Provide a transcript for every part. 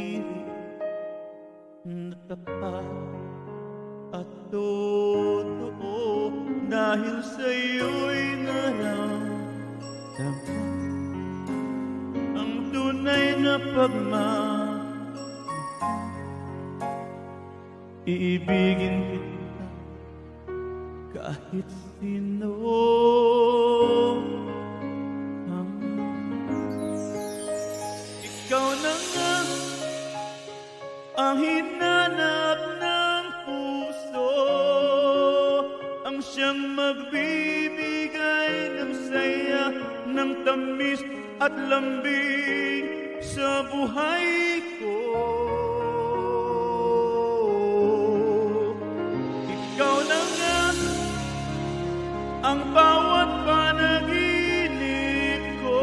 pag-ibig na tapat at totoo, dahil sa'yo'y naramdaman ang tunay na pagmamahal. Iibigin kita kahit sino ang ikaw na nga ang hinanap ng puso, ang siyang magbibigay ng saya, ng tamis at lambing sa buhay ko. Ikaw na nga ang bawat panaginip ko,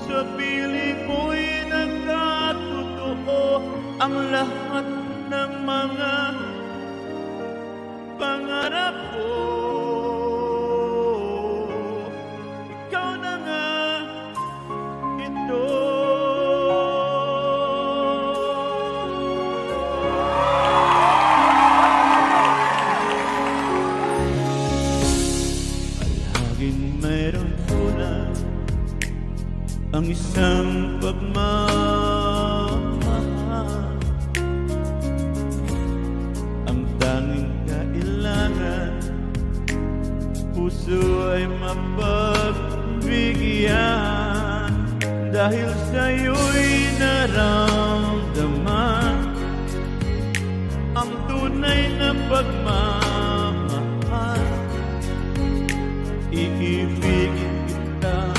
sa piling mo'y nagkatotoo ang lahat ng mga pangarap ko. Ikaw na nga ito. Palaging mayroon kulang ang isang pagmamahal, ang tanging kailangan puso ay mapagbigyan, dahil sa'yo'y naramdaman ang tunay na pagmamahal. Iibigin kita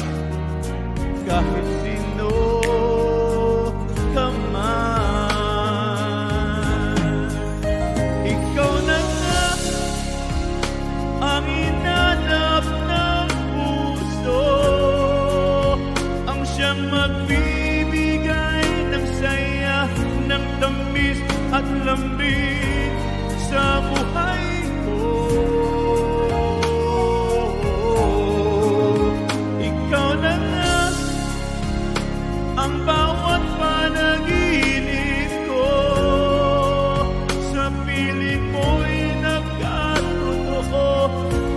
kahit sino ka man. Ikaw na nga ang hinanap ng puso, ang siyang magbibigay ng saya, ng tamis at lambing sa buhay ko. Ikaw na nga ang bawat panaginip ko, sa piling mo'y nagkatotoo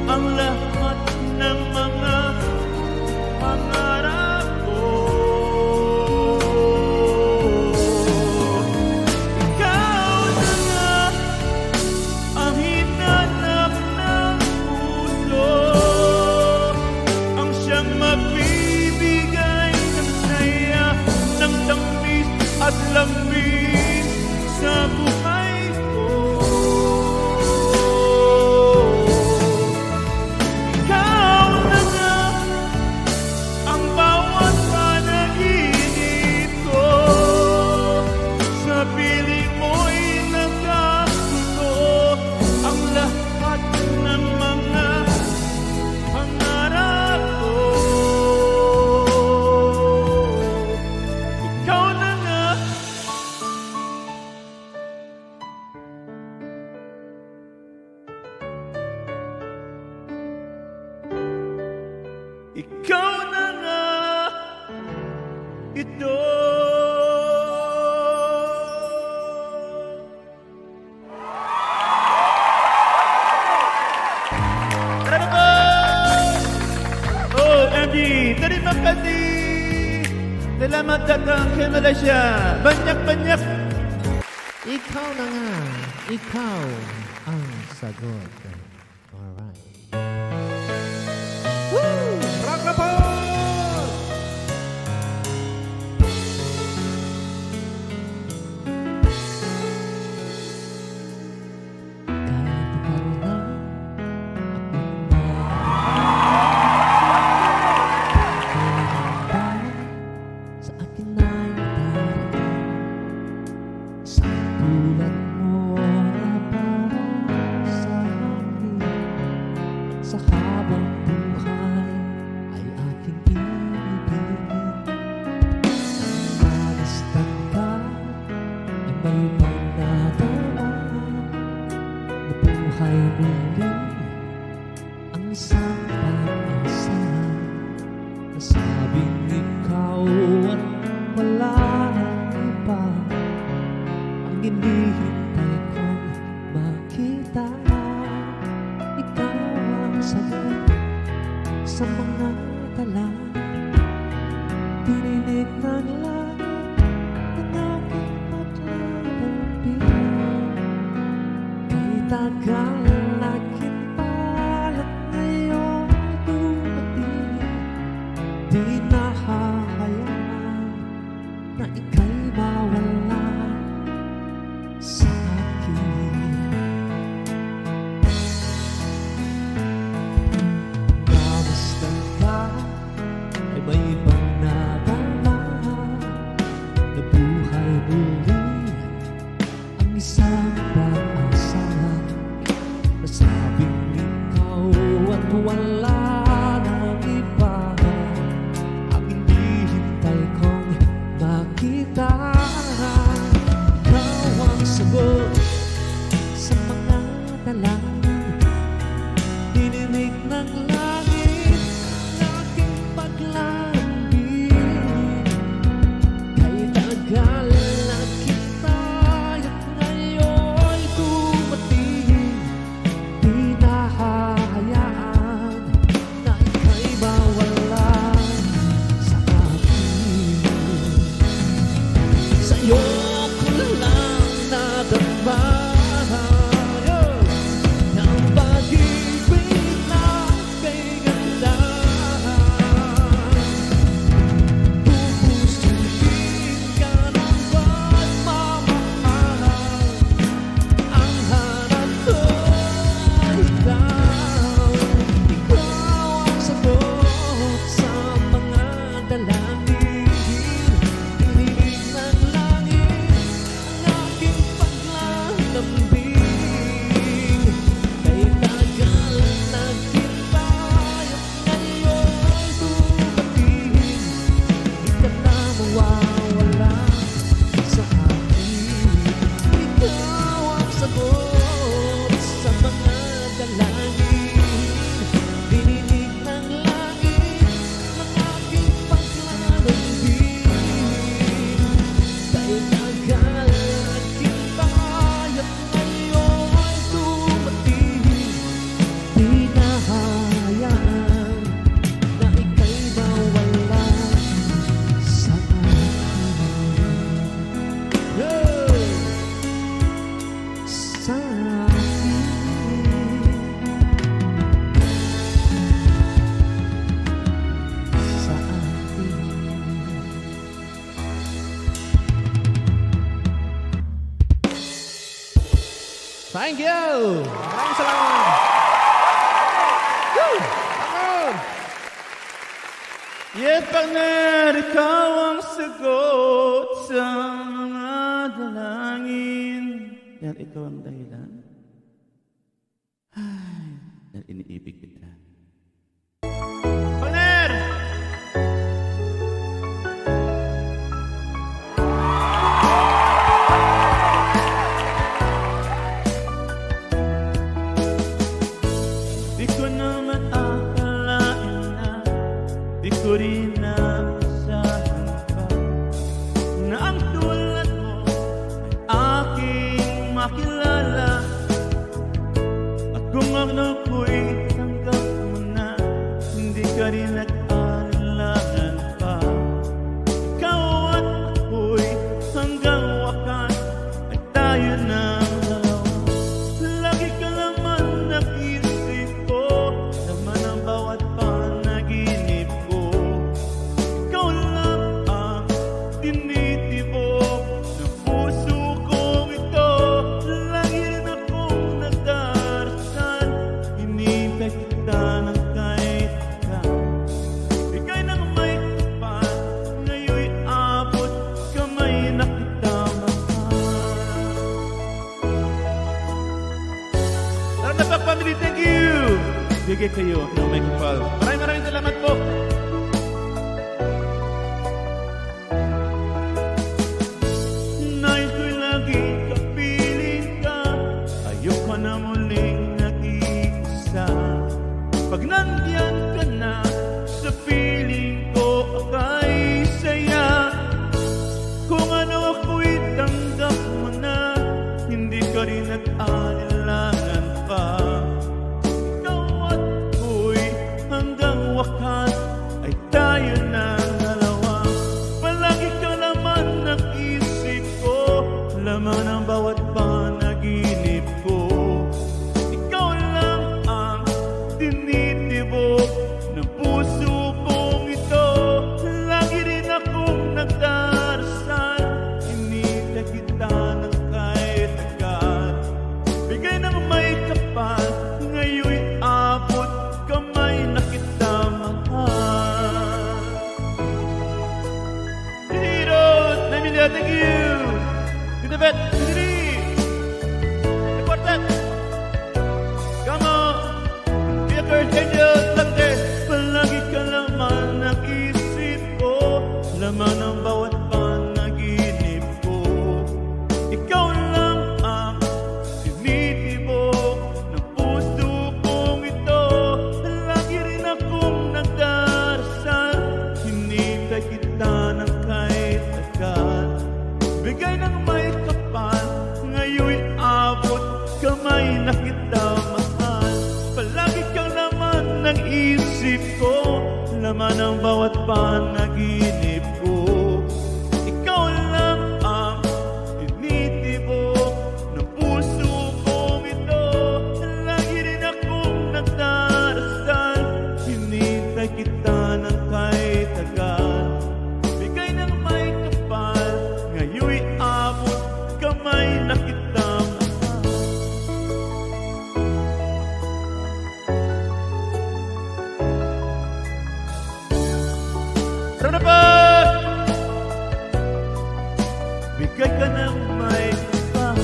ang lahat ng mga pangarap ko. Ikaw na nga ang hinanap ng puso, ang siyang magbibigay ng saya, ng tamis at lambing sa buhay ko. Ikaw na nga ang bawat panaginip ko, sa piling mo'y nagkatotoo ang lahat ng mga pangarap ko. Ikaw na nga. Ikaw na nga ito. Tara na po! OMG! Terima kasih! Selamat datang ke Malaysia! Banyak-banyak! Ikaw na nga, ikaw ang sagot. Alright. Woo! Rock na po! Sa akin ay darating, sa tulad mo na para sa akin, sa habang buhay ay aking ibibigin. Nang malastan ka ay may manadama, na buhay muli ang isang pag-asa. Nasabing ikaw at wala nang hinihintay kong makita. Ikaw ang sagot sa mga dalangin, dininig ng langit ang aking paglalambing. Kay tagal na kinpalat ngayon dumating, di nahahayaan na ika'y mawala sa akin. Kamusta ka? Ay may ibang nadama na buhay muli ang isang pag-asa. Nasabing ikaw at wala nang iba ang hinihintay kong makita. Ikaw ang sagot sa mga dalangin, dininig ng langit ang aking paglalambing. Kay tagal naghintay at ngayon'y dumating, di nahahayaan na ika'y mawala sa akin. Sa'yo ko lang nadama na ang pag-ibig na kay ganda. Pupusuin ka ng pagmamahal, ang hanap ko ikaw. Ikaw ang sagot sa mga dalangin, dininig ng langit ang aking paglalambing. Kay tagal naghintay at ngayon'y dumating, di ka na mawawala sa akin. Ikaw ang sagot sa mga dalangin, dininig ng langit ang aking paglalambing. Kay tagal naghintay at ngayon'y dumating, di nahahayaan na ika'y mawala sa akin. Sa akin. Sa akin. Thank you! Maraming salamat! Woo! Come on! Yes, partner, ikaw ang sagot sa mga dalangin. Dahil ikaw ang dahilan. Ay, dahil iniibig kita. Partner! Di ko naman akalain na, di ko rin naasahan pa, na ang tulad mo ay aking makilala. At kung ano ko'y tanggap mo na, hindi ka rin nag-alangan pa. Ikaw at ako'y hanggang wakas ay tayo ng dalawa. Lagi ka naman nag-iisip ko, naman ang bawat panaginip ko. Ikaw lang ang tinitibok ng puso kong ito. Lagi rin akong nagdarasal, hinintay kita ng kahit kailan. Bigay ng may kapal, ngayon'y abot kamay na kita mahal. Tara na pa, family, thank you! Bigay kayo ng may kapal. Maraming salamat po. Nais ko'y laging kapiling ka, ayoko na muling nag-iisa. Pag nandiyan ka na, sa piling ko aka'y saya. Kung ano ako'y tanggap mo na, Elizabeth, Siri, the quartet. Come on, be a girl, angel, lante. Palagi ka laman ng isip ko, laman ng bawat panaginip ko. Ikaw lang ang tinitibok ng puso kong ito. Lagi rin akong nagdarasal, hinintay kita ng kahit agad. Bigay ng may kapal, ngayon'y abot kamay na kita mahal. Palagi kang laman ng isip ko, laman ng bawat panaginip ko. Ikaw lang ang tinitibok ng puso kong ito. Lagi rin akong nagdarasal, hinintay kita ng kahit agad. Bigay ng may kapal, ngayon'y abot kamay na kita mahal. Ranapat! Bigay ka ng may kapal.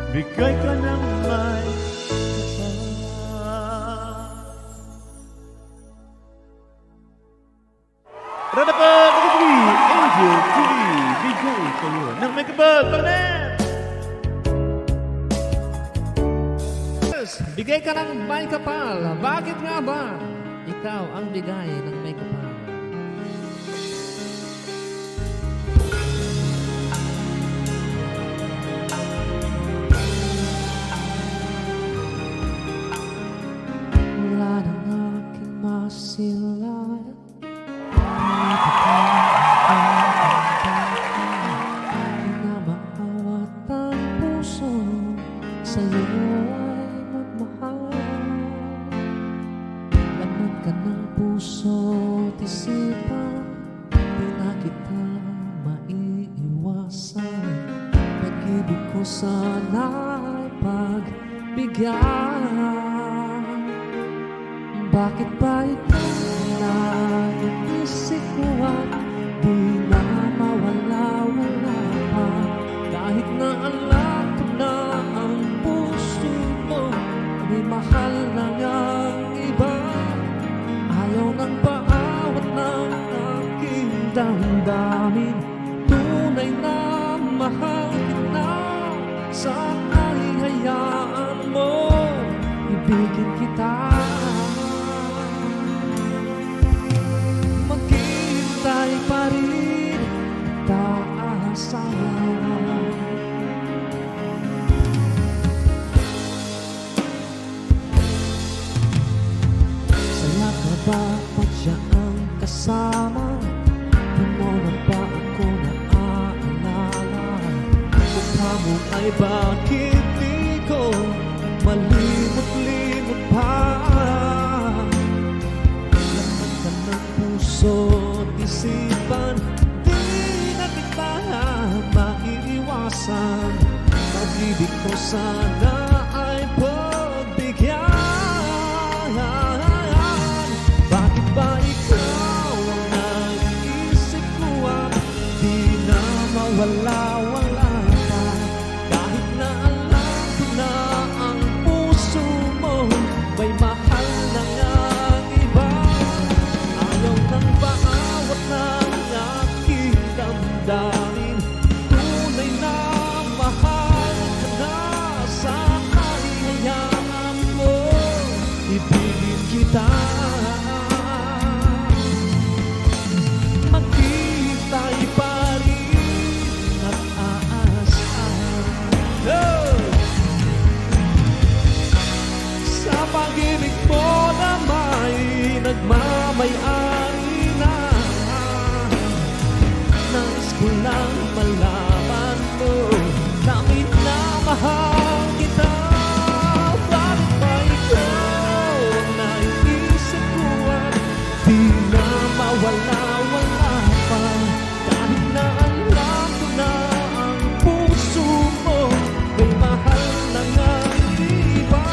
Bigay ka ng may kapal. Ranapat! Angel TV, bigay kayo ng may kapal. Pagnet! Bigay ka ng may kapal. Bakit nga ba ikaw ang bigay ng may kapal? Wala nang aking masilayan. Pinamawat ang puso, sa'yo ay magmahal. Laman ka ng puso at isipan, di na kita maiiwasan. Pag-ibig ko sana'y pagbigyan. Bakit ba ikaw na inisip ko at di na mawala-wala pa? Kahit na alam ko na ang puso mo may mahal na ngang iba. Ayaw nang paawat ng aking damdamin. Tunay na mahal kita, sana'y hayaan mo ibigin kita. Maghihintay pa rin, taasan. Saya ka ba pag siya ang kasama? Di mo na ba ako naaalala? Mukha mo ay bakit di ko malimot-limot pa? Laman ka ng puso at isipan, di na kita maiiwasan. Pag-ibig ko sana ay pagbigyan. Bakit ba ikaw ang nag-iisip ko at di na mawala-wala pa? Kahit na alam ko na ang puso mo may mahal na ngang iba. Ayaw nang paawat ng aking damdamin. Tunay na mahal ka na, sana'y hayaan mo ibigin kita. Maghihintay pa rin at aasahan. Sa pag-ibig mo na may nagmamay-ari na, nais ko lang malaman mo na minamahal kita. Bakit ba ikaw ang naiisip ko at di na mawala-wala pa? Kahit na alam ko na ang puso mo may mahal na ngang iba.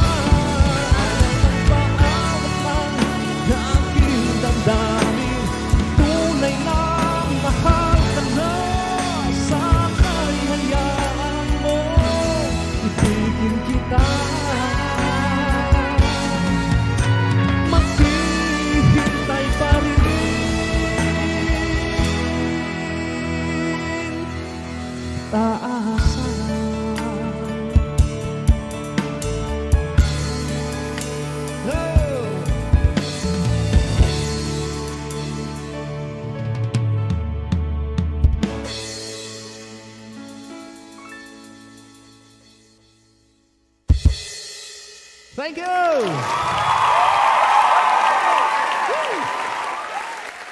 Thank you!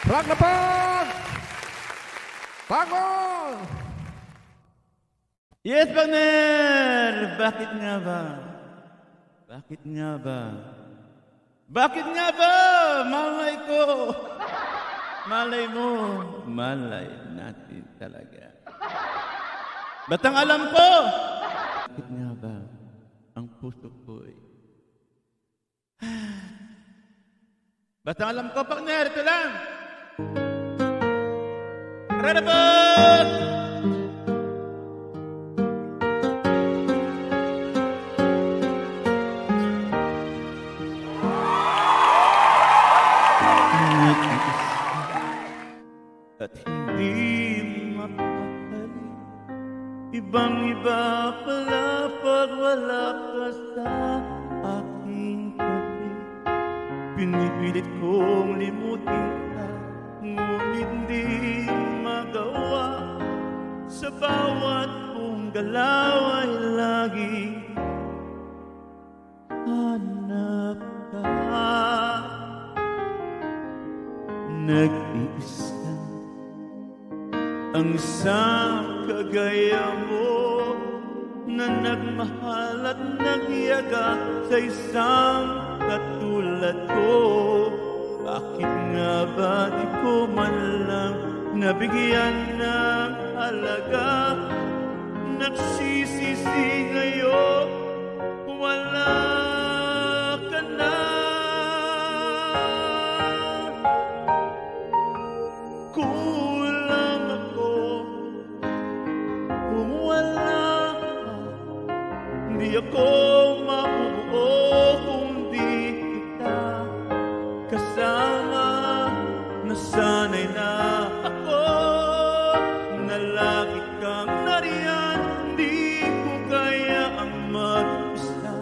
Plug na plug! Pagod! Yes, partner! Bakit nga ba? Bakit nga ba? Bakit nga ba? Malay ko! Malay mo, malay natin talaga. Batang alam ko! Bakit nga ba? Ang puso ko'y... Batang alam ko, partner, ito lang! Radabot! At hindi mapakali, ibang-iba pala pag wala ka sa aking tabi. Pinipilit kong limutin ka, ngunit di magawa. Sa bawat kong galaw ay laging hanap ka. Nag-iisa ang isang kagaya mo na nagmahal at nagyaga sa isang katulad ko. Bakit nga ba di ko man lang nabigyan ng halaga? Nagsisisi ngayon, wala ka na. Kulang ako kung wala ka. Di ako mabubuo kung di kita kasama. Nasanay na ako na lagi kang nariyan. Di ko kaya ang mag-isa.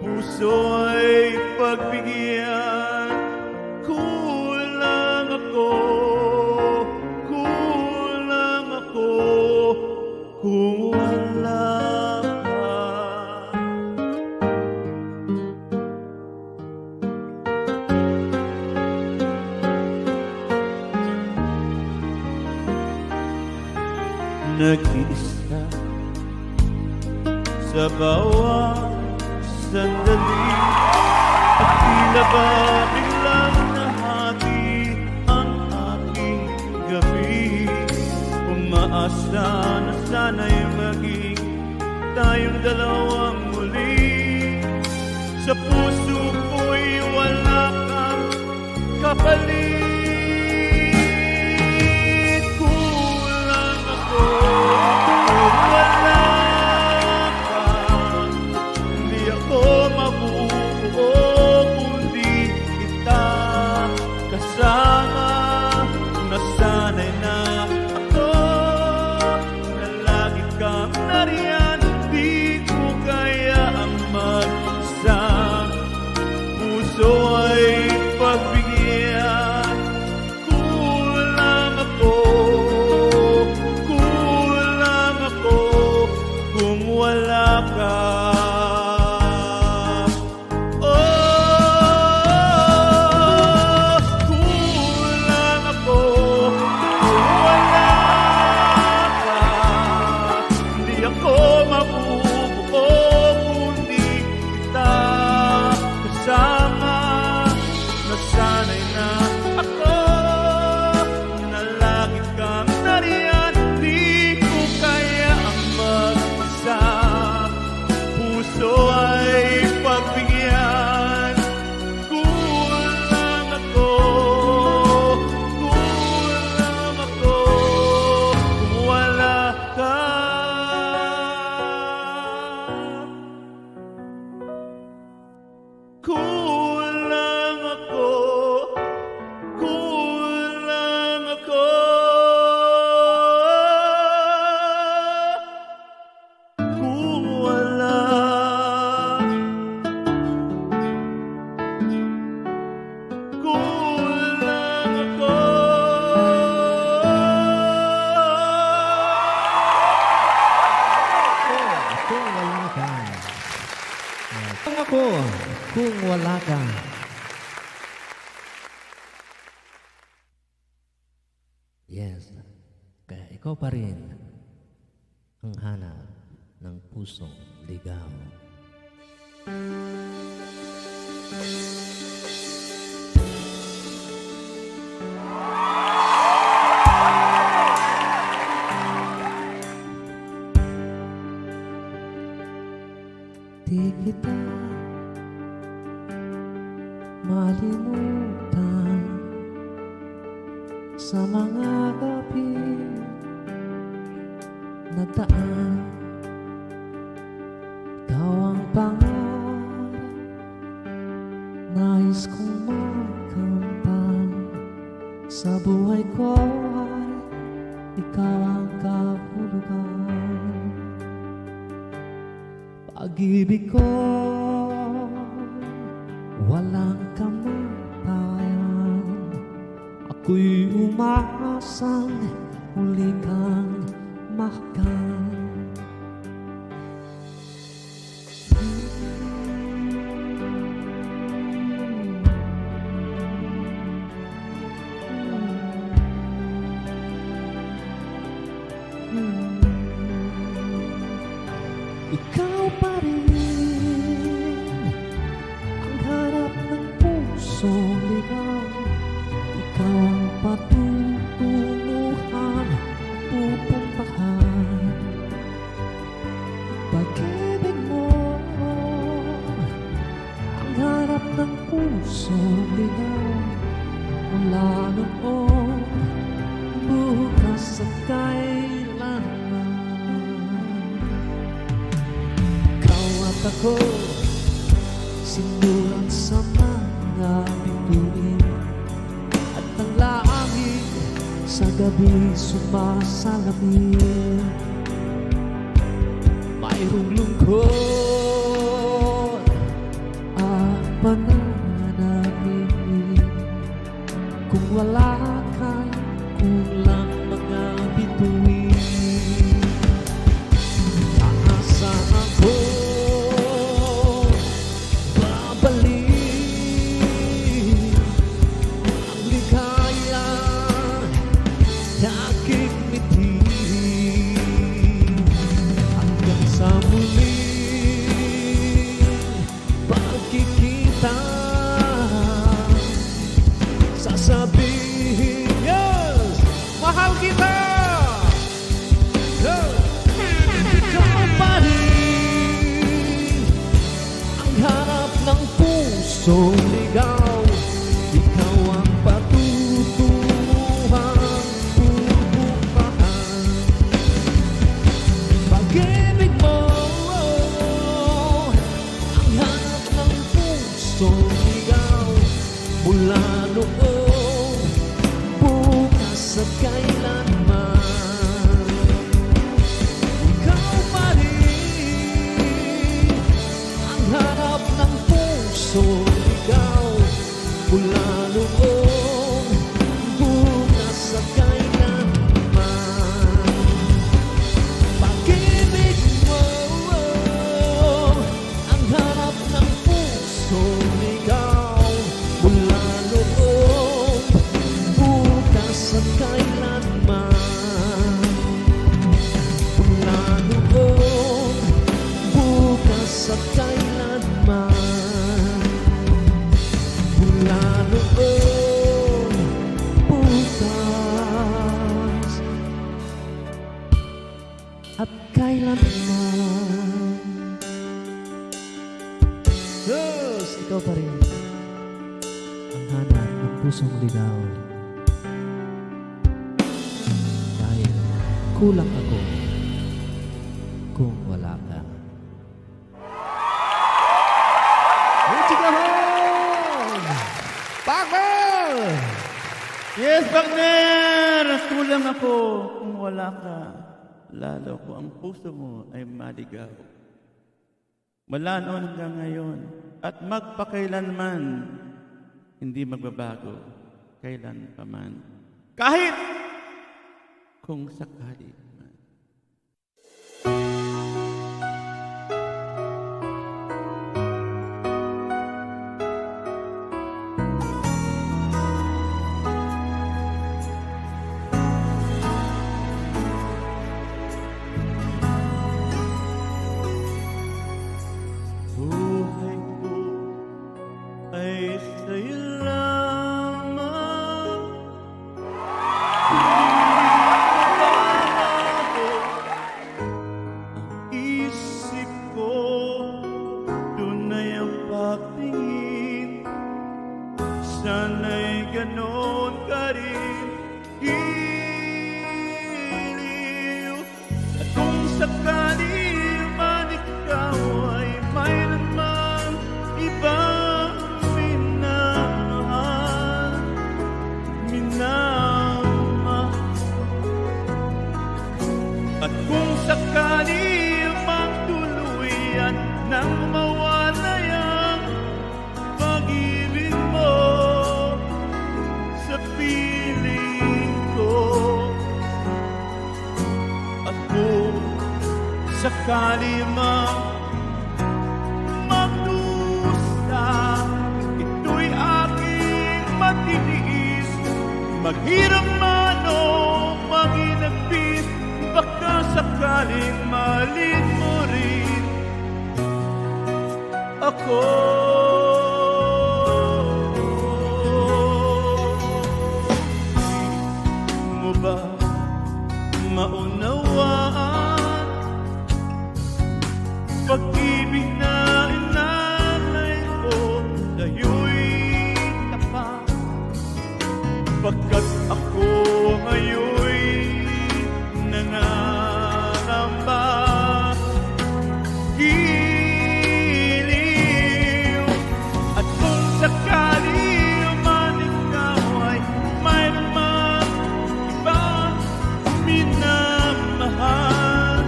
Puso ay pagbigyan. Kulang ako kung wala ka. Nag-iisa sa bawat sandali, at tila ba biglang nahati ang aking gabi. Umaasa na sana'y maging tayong dalawang muli. Sa puso ko'y wala kang kapalit. Kulang ako kung wala ka. Hindi ako mabubuo kung di kita kasama. Nasanay na ako na lagi kang nariyan. Di ko kaya ang mag-isa. Puso ay pagbigyan. Kung ako, kung wala ka. Yes, kaya ikaw pa rin ang hanap ng pusong ligaw. Di kita malimutan sa mga gabi na daan. Ikaw ang pangarap, nais kong makamtan. Sa buhay ko ay ikaw ang kahulugan. Pag-ibig ko walang kamatayan. Ako'y umaasang muli kang mahal. Ikaw pa rin ang harap ng pusong ligaw. Ikaw ang patutunguhan, pupuntahan. Pag-ibig mo ang harap ng pusong ligaw. Mula noon, bukas at kailanman. Ako, sinulat sa mga bituin, at ang langit sa gabi sumasalamin. Mayroong lungkot at pananabik. Kung wala ka, kulang mga bituin. Aasa ako sasabihin, yes, mahal kita. Ikaw pa rin ang harap ng pusong ligaw. Ikaw ang patutunguhan, pupuntahan. Pag-ibig mo ang harap ng pusong ligaw. Mula noon, bukas at kailanman. Ikaw pa rin ang harap ng pusong ligaw. Mula noon, bukas at kailanman. Pag-ibig mo ang harap ng pusong ligaw. Mula noon, bukas at kailanman. Mula noon, bukas at kailanman. Mula noon, bukas at kailanman. Yes, ikaw pa rin hanap ng pusong ligaw. Dahil kulang ako kung wala ka. Partner! Yes, partner! Kulang ako kung wala ka. Lalo ko ang puso mo ay maligaw. Mula noon hanggang ngayon at magpakailanman, hindi magbabago kailan pa man. Kahit kung sakali man. ganon ka rin giliw. At kung sakali man ikaw ay mayroon mang ibang minamahal, at kung sakali mang tuluyan nang mawalay ang pag-ibig mo sa piling ko, at kung sakali mang magdusa, ito'y aking matitiis, maghirap man o maginagpis, baka sakaling mahalin mo rin ako. Di mo ba maunawaan pag-ibig na inalay ko sa'yo'y tapat, pagkat ako ngayon'y nangangamba, giliw. At kung sakali man ikaw ay mayroon mang ibang minamahal,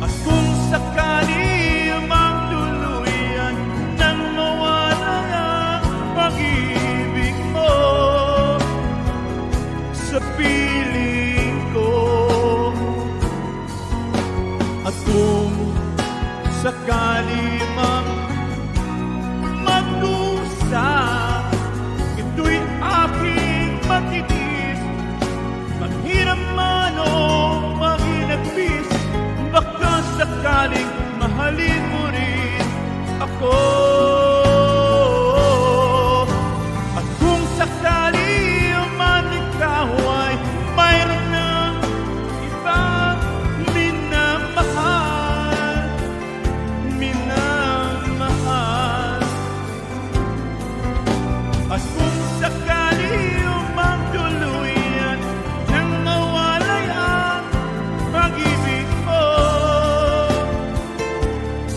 at kung sakali mang tuluyan nang mawala ang pag-ibig mo sa piling ko, at kung sakali mang magdusa, ito'y aking matitiis, maghirap man o maginagpis, baka sakaling mahalin mo rin ako. At kung sakali man ikaw ay mayroon ng ibang minamahal, at kung sakali mang tuluyan nang mawalay ang pag-ibig mo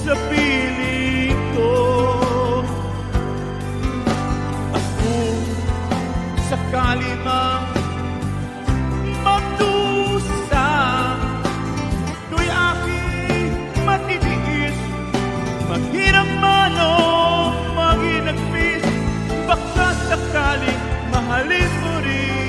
sa piling ko, at kung sakali mang magdusa, ito'y aking matitiis, maghirap man o maginagpis, baka sakaling mahalin mo rin.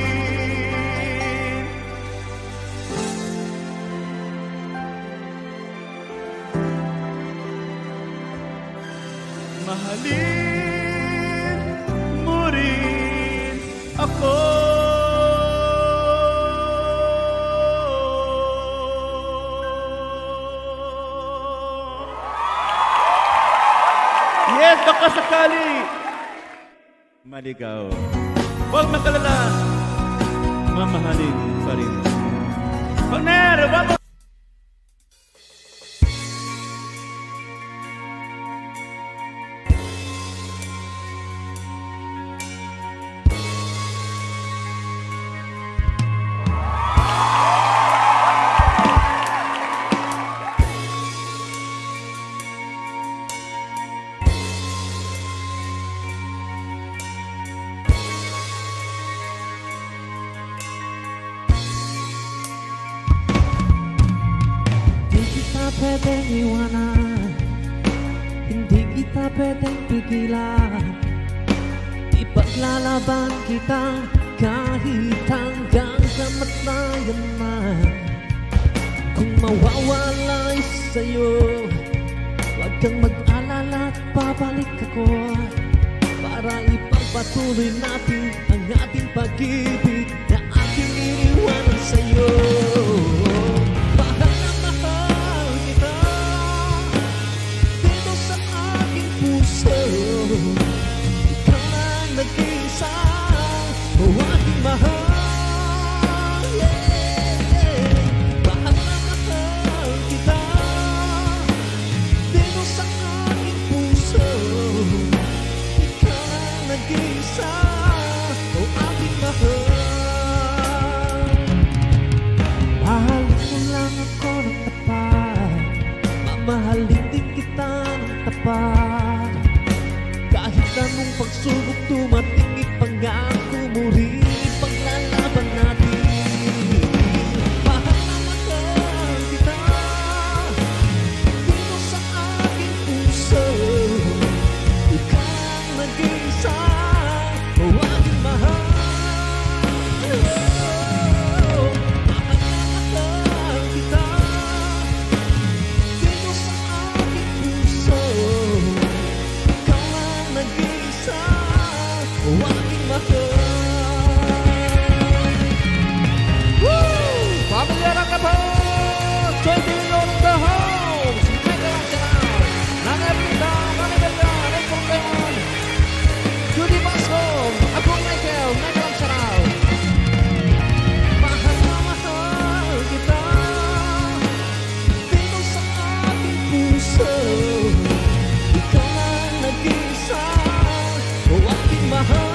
Mahalin mo rin ako. Yes, baka sakali maligaw, huwag magalala, mamahalin pa rin. Partner, vamos! Pwedeng iwanan, hindi kita pwedeng pigilan, ipaglalaban kita kahit hanggang kamatayan man. Kung mawawalay sa'yo, huwag kang mag-alala at babalik ako, para ipagpatuloy natin ang ating pag-ibig na aking iniwanan sa'yo. Ikaw ang nag-isa, o aking mahal, mahal na mahal kita. Dito sa aking puso ng tapat, mamahalin din kita ng tapat. Kahit anong pagsubok dumating, ipangako mo rin, ipaglalaban natin. Mahal na mahal kita, dito sa aking puso. Ikaw ang nag-iisa, o aking mahal. Pamilyara ka po! 20 million in the house! Michael Angel! Nangapita, Manibelga, Rekong Leon! Judy Bascom! Abong Michael Angel! Mahal na mahal kita, dito sa aking puso. Ikaw ang nag-iisa, o aking mahal.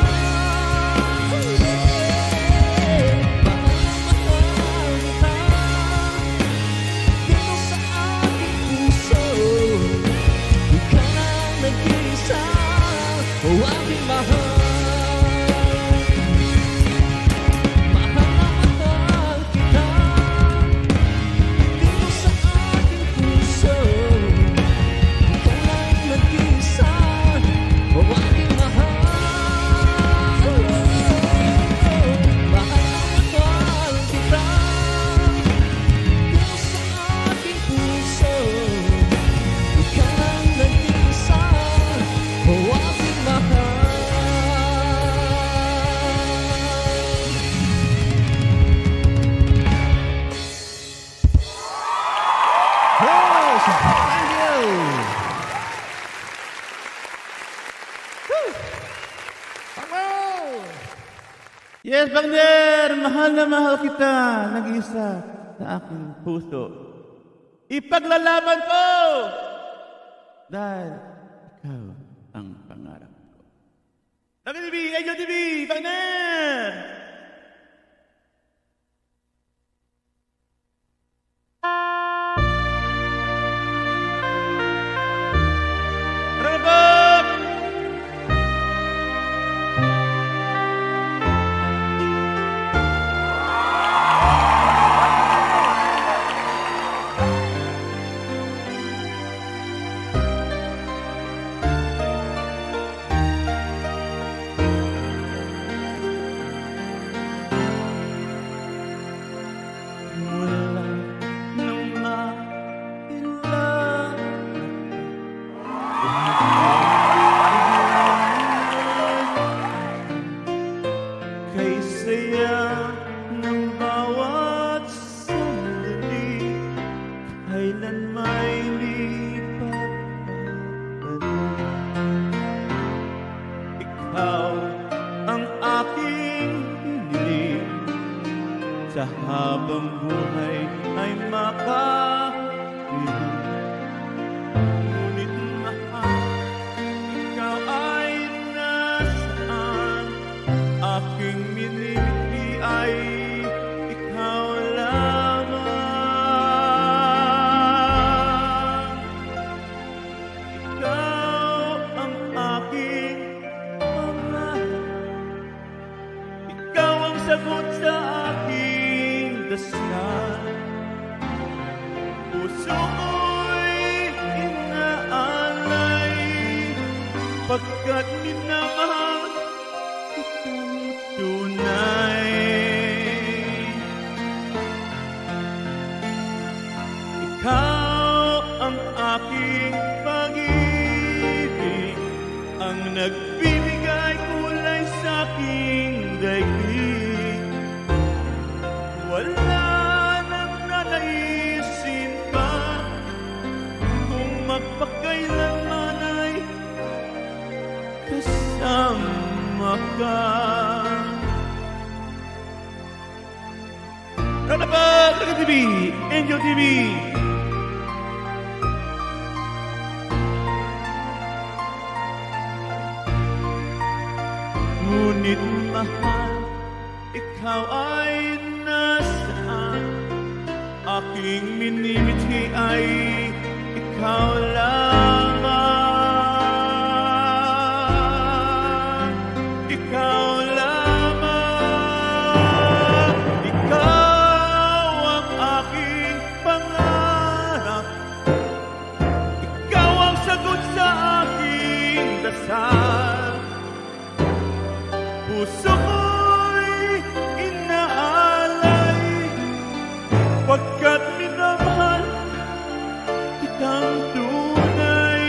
Yes, Wagner! Mahal na mahal kita, nag-iisa sa aking puso. Ipaglalaban ko! Dahil ikaw ang pangarap ko. Wagner TV, Angel TV, Wagner! Sa habang buhay ay makakilig. Ngunit mahal, ikaw ay nasaan? Aking minimiti ay ikaw lamang. Ikaw ang aking mahal. Ikaw ang sagot sa aking dasal. Puso mo'y inaalay, pagkat minamahal kitang tunay. Ikaw ang aking pag-ibig, ang nagbibigay kulay sa aking daigdig. Wala nang nanaisin pa kung magpakailanman ay kasama ka. Kalabag, Laga TV, Angel TV. Ngunit mahal, ikaw ay nasaan? aking minimithi ay ikaw lamang. Ikaw lamang. Ikaw ang aking pangarap. Ikaw ang sagot sa aking dasal. Puso ko'y inaalay, pagkat minamahal kitang tunay.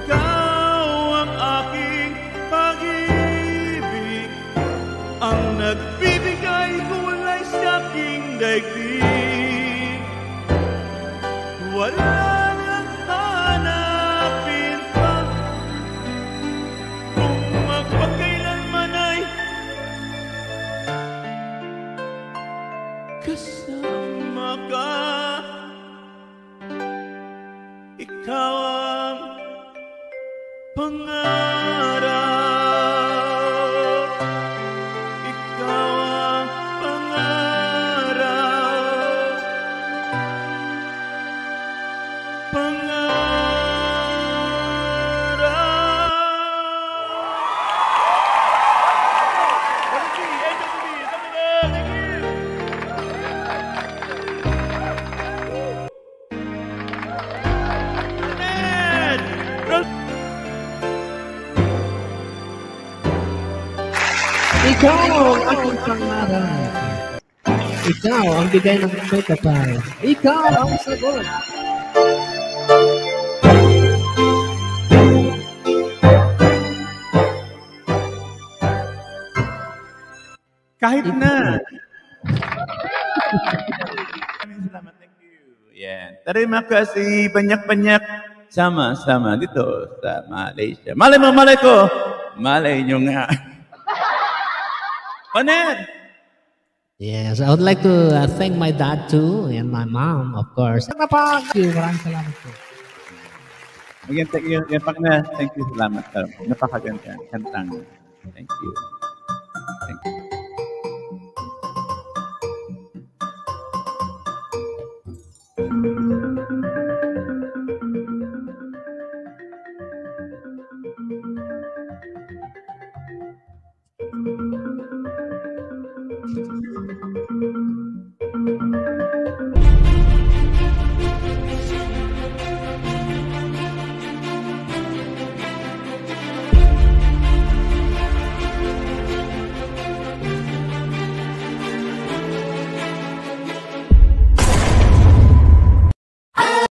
Ikaw ang aking pag-ibig, ang nagbibigay kulay sa aking daigdig. Wala nang hanapin pa, kung magpagkailanman ay kasama ka. Ikaw ang pangarap. Ikaw ang pangarap. Ikaw ang aking pangarap. Ikaw ang bigay ng kapay. Ikaw ang sagot. Kahit na. Maraming salamat. Thank you. Yan. Terima kasih banyak-banyak. Sama-sama dito sa Malaysia. Malay mo, malay ko. Malay nyo nga. Paner! Yes, I would like to thank my dad too and my mom, of course. Thank you. Maraming salamat po. Again, thank you. Yan, partner. Thank you. Salamat. Napakaganda. Kantang. Thank you.